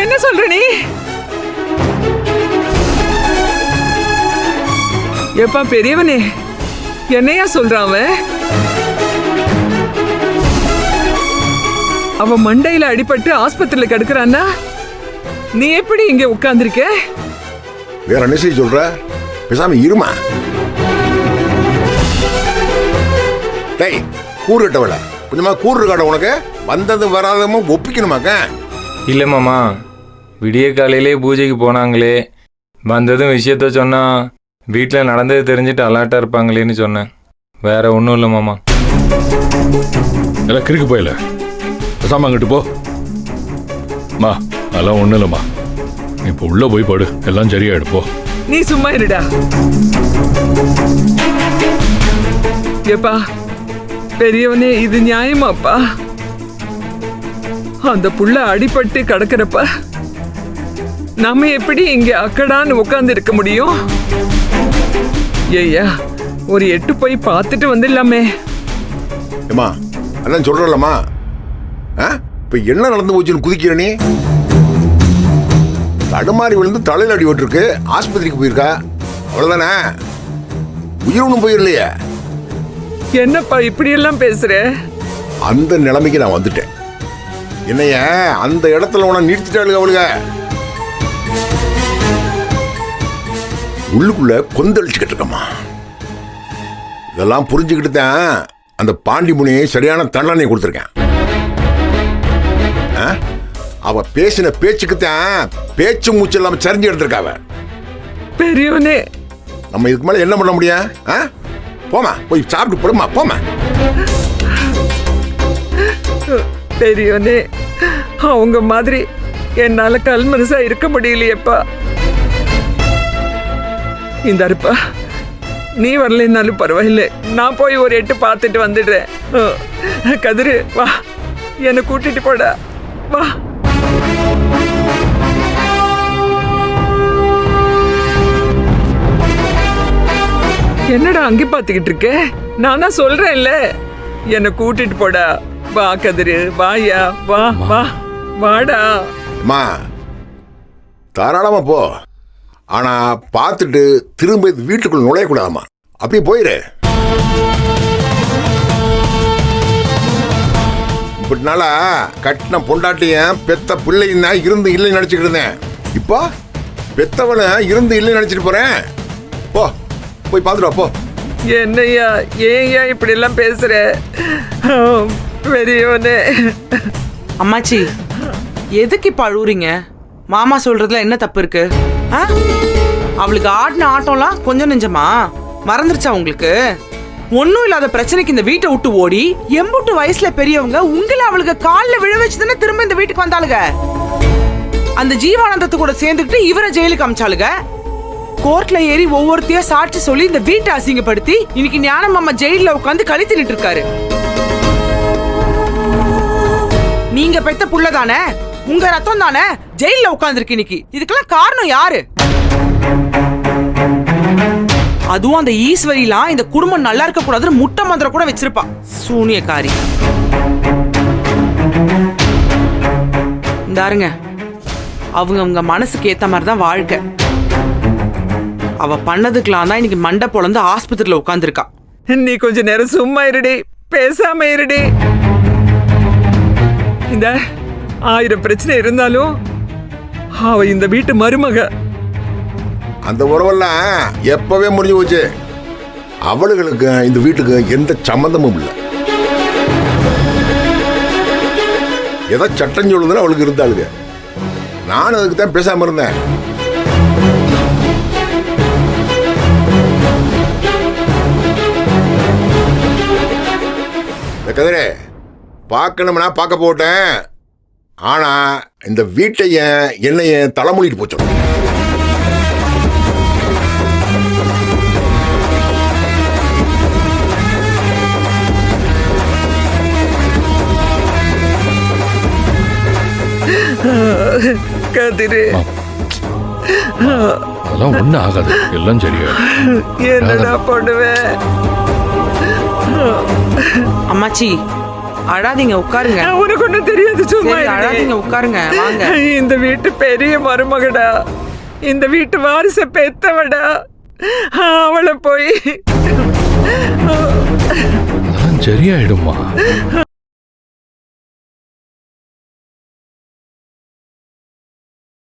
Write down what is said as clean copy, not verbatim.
என்ன சொல்ற நீ? எப்பா பெரியவனே, என்னையா சொல்றான் அவன்? அவன் மண்டையில அடிபட்டு ஆஸ்பத்திரியில கிடக்குறான்னா நீ எப்படி இங்க உட்கார்ந்திருக்க? வேற என்ன செய்ய சொல்ற? பேசாம இருமா. டேய், கூறுட்டவள கொஞ்சமா கூறு காட்ட. உனக்கு வந்தது வராதமும் ஒப்பிக்கணுமாக்க? இல்லை மாமா, விடிய காலையிலே பூஜைக்கு போனாங்களே, வந்ததும் விஷயத்த சொன்னா வீட்டில் நடந்தது தெரிஞ்சுட்டு அலர்ட்டாக இருப்பாங்களேன்னு சொன்னேன். வேற ஒன்றும் இல்லை மாமா. எல்லாம் கிறுக்கு போயில, பேசாம அங்கிட்டு போ. மா, அதெல்லாம் ஒன்றும் இல்லைம்மா, இப்போ உள்ள போய் படு, எல்லாம் சரியாயிடு போ. நீ சும்மா இருடா. ஏப்பா பெரியவனே, இது நியாயமாப்பா? அந்த புள்ள அடிபட்டு கிடக்கிறப்ப நாம எப்படி இங்க அக்கடான்னு உட்கார்ந்து இருக்க முடியும்? ஏய்யா, ஒரு 8 போய் பார்த்துட்டு வந்துடலாமே. ஏமா, அதான் சொல்றலம்மா. இப்ப என்ன நடந்து போச்சுன்னு குதிக்கிற நீ? தடுமாறி விழுந்து தலையில் அடி விட்டுருக்கு, ஆஸ்பத்திரிக்கு போயிருக்கா, அவ்வளவுதானே? உயிர் ஒன்றும் போயிடலையே. என்னப்பா இப்படி எல்லாம் பேசுற? அந்த நிலைமைக்கு நான் வந்துட்டேன். என்னைய அந்த இடத்துல உன நிறுத்திட்டாளுங்க அவளுங்க. உள்ளுக்குள்ள கொந்தளிச்சுக்கிட்டு இருக்கம்மா. இதெல்லாம் புரிஞ்சுக்கிட்டு தான் அந்த பாண்டி முனியை சரியான தண்டனை கொடுத்துருக்கேன். அவ பேசின பேச்சுக்குத்தான் பேச்சு மூச்சு இல்லாம சரிஞ்சு எடுத்திருக்காவ. பெரியவனே, நம்ம இதுக்கு மேல என்ன பண்ண முடியும்? போமா, போய் சாப்பிட்டு போடுமா, போமா. பெரியவனே, அவங்க மாதிரி என்னால கல் மனசா இருக்க முடியலையேப்பா. இந்த அருப்பா, நீ வரலைன்னாலும் பரவாயில்லை, நான் போய் ஒரு 8 பார்த்துட்டு வந்துடுறேன். கதிரு வா, என்னை கூட்டிட்டு போடா, வா. என்னடா அங்கே பார்த்துக்கிட்டு இருக்க? நான் தான் சொல்றேன்ல, என்னை கூட்டிட்டு போடா. வா கதிரு, வாயா, வா வா, வாடா. அம்மா, தாராளமா போ. ஆனா பார்த்துட்டு திரும்ப வீட்டுக்குள்ள நுழையக்கூடாதம்மா. அப்படியே போயிரு. இப்படினால கட்டின பொண்டாட்டியன் பெத்த பிள்ளையும் தான் இருந்து இல்லை நினைச்சுக்கிட்டு இருந்தேன். இப்போ பெத்தவனை இருந்து இல்லை நினைச்சிட்டு போறேன். போ, போய் பார்த்துட்டு வா, போ. என்னையா, ஏன்யா இப்படி எல்லாம் பேசுற? பெரியவனே. அம்மாச்சி, எதுக்கு இப்ப அழுவுறீங்க? மாமா சொல்றதுல என்ன தப்பு இருக்கு? அவளுக்கு ஆடின ஆட்டம்லாம் கொஞ்சம் நெஞ்சமா மறந்துருச்சா உங்களுக்கு? ஒன்னும் இல்லாத பிரச்சனைக்கு இந்த வீட்டை விட்டு ஓடி எம்புட்டு வயசுல பெரியவங்க உங்களை அவளுக்கு காலில் விழ வச்சுதானே திரும்ப இந்த வீட்டுக்கு வந்தாளுங்க. அந்த ஜீவானந்தத்து கூட சேர்ந்துக்கிட்டு இவரை ஜெயிலுக்கு அமிச்சாளுங்க. கோர்ட்ல ஏறி ஒவ்வொருத்தையா சாட்சி சொல்லி இந்த வீட்டை அசிங்கப்படுத்தி இன்னைக்கு ஞானம் மாமா ஜெயில உட்காந்து களி தின்னுட்டு இருக்காரு. நீங்க பெத்த புள்ள தானே, உங்க ரத்தம் தானே ஜெயில உட்கார்ந்து இருக்கு இன்னைக்கு. இதுக்கெல்லாம் காரணம் யாரு? அதுவும் அந்த ஈஸ்வரிலாம் இந்த குடும்பம் நல்லா இருக்க கூடாதுன்னு முட்டை மந்திரம் கூட வச்சிருப்பா. சூனியக்காரி. இந்தாருங்க, அவங்க மனசுக்கு ஏத்த மாதிரிதான் வாழ்க்கை. அவ பண்ணதுக்கெல்லாம் தான் இன்னைக்கு மண்டை பொழந்து ஆஸ்பத்திரியில உட்கார்ந்துருக்கா. நீ கொஞ்ச நேரம் சும்மா இருடி, பேசாம இருடி. இந்த 1000 பிரச்சனை இருந்தாலும் அவ இந்த வீட்டு மருமக. அந்த உறவெல்லாம் எப்பவே முடிஞ்சு போச்சு. அவளுகளுக்கு இந்த வீட்டுக்கு எந்த சம்பந்தமும் இல்லை. எதை சட்டம் சொல்லுதுன்னு அவளுக்கு இருந்தாளுங்க. நான் அதுக்கு தான் பேசாம இருந்தேன். கதிரே, பார்க்கணும்னா பார்க்க போட்டேன். ஆனா இந்த வீட்டைய என்னைய தலைமொழிட்டு போச்சு. கதிரு, அதெல்லாம் ஒன்றும் ஆகாது, எல்லாம் சரியா. என்னடா பண்ணுவேன்? அம்மாச்சி, அழாதீங்க, உட்காருங்க. உனக்கு ஒண்ணும் தெரியாது, சும்மா சரி, இருடி. அழாதீங்க, உட்காருங்க, வாங்க. இந்த வீட்டு பெரிய மருமகடா, இந்த வீட்டு வாரிச பெத்தவடா. அவளை போய் அதெல்லாம் சரியாயிடுமா?